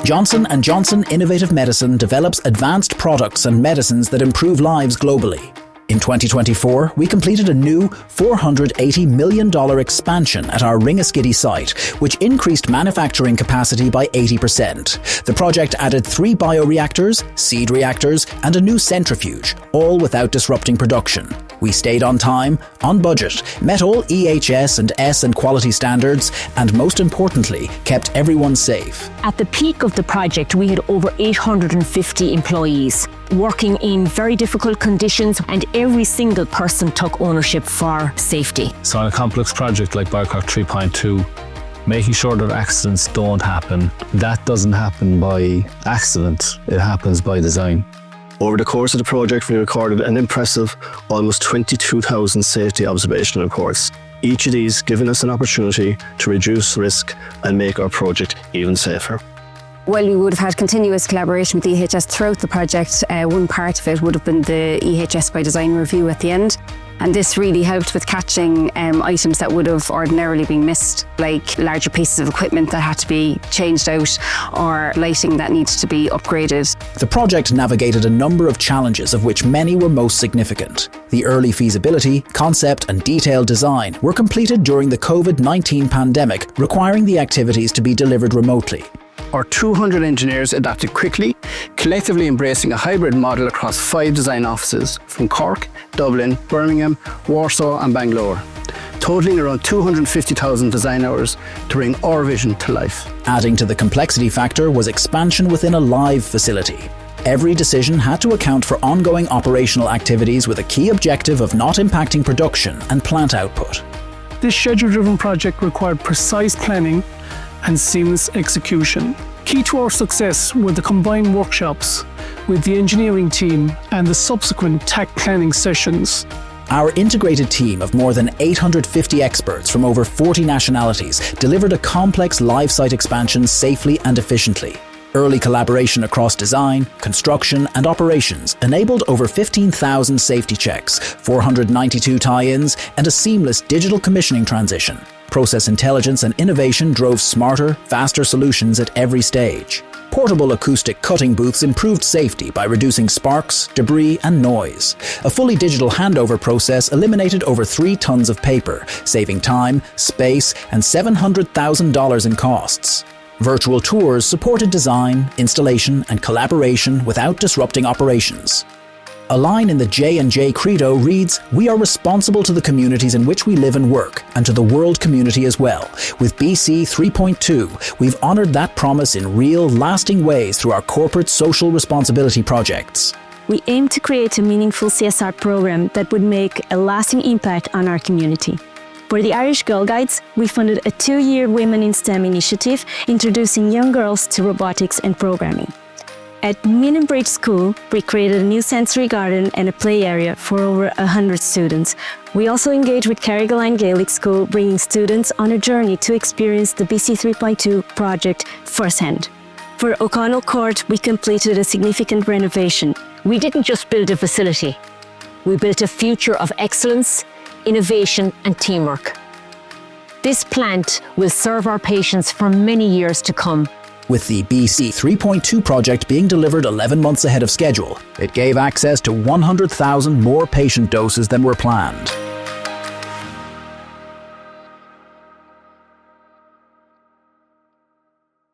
Johnson & Johnson Innovative Medicine develops advanced products and medicines that improve lives globally. In 2024, we completed a new $480 million expansion at our Ringaskiddy site, which increased manufacturing capacity by 80%. The project added 3 bioreactors, seed reactors, and a new centrifuge, all without disrupting production. We stayed on time, on budget, met all EHS and S and quality standards, and most importantly, kept everyone safe. At the peak of the project, we had over 850 employees working in very difficult conditions, and every single person took ownership for safety. So on a complex project like Biocraft 3.2, making sure that accidents don't happen, that doesn't happen by accident, it happens by design. Over the course of the project, we recorded an impressive almost 22,000 safety observation reports, each of these giving us an opportunity to reduce risk and make our project even safer. While we would have had continuous collaboration with EHS throughout the project, one part of it would have been the EHS by design review at the end. And this really helped with catching items that would have ordinarily been missed, like larger pieces of equipment that had to be changed out or lighting that needed to be upgraded. The project navigated a number of challenges, of which many were most significant. The early feasibility, concept and detailed design were completed during the COVID-19 pandemic, requiring the activities to be delivered remotely. Our 200 engineers adapted quickly, collectively embracing a hybrid model across 5 design offices from Cork, Dublin, Birmingham, Warsaw and Bangalore, totaling around 250,000 design hours to bring our vision to life. Adding to the complexity factor was expansion within a live facility. Every decision had to account for ongoing operational activities with a key objective of not impacting production and plant output. This schedule-driven project required precise planning and seamless execution. Key to our success were the combined workshops with the engineering team and the subsequent TAC planning sessions. Our integrated team of more than 850 experts from over 40 nationalities delivered a complex live site expansion safely and efficiently. Early collaboration across design, construction and operations enabled over 15,000 safety checks, 492 tie-ins and a seamless digital commissioning transition. Process intelligence and innovation drove smarter, faster solutions at every stage. Portable acoustic cutting booths improved safety by reducing sparks, debris and noise. A fully digital handover process eliminated over 3 tons of paper, saving time, space and $700,000 in costs. Virtual tours supported design, installation and collaboration without disrupting operations. A line in the J&J Credo reads, "We are responsible to the communities in which we live and work, and to the world community as well. With BC 3.2, we've honoured that promise in real, lasting ways through our corporate social responsibility projects." We aim to create a meaningful CSR program that would make a lasting impact on our community. For the Irish Girl Guides, we funded a 2-year Women in STEM initiative introducing young girls to robotics and programming. At Minenbridge School, we created a new sensory garden and a play area for over 100 students. We also engaged with Carrigaline Gaelic School, bringing students on a journey to experience the BC 3.2 project firsthand. For O'Connell Court, we completed a significant renovation. We didn't just build a facility, we built a future of excellence, innovation and teamwork. This plant will serve our patients for many years to come. With the BC 3.2 project being delivered 11 months ahead of schedule, it gave access to 100,000 more patient doses than were planned.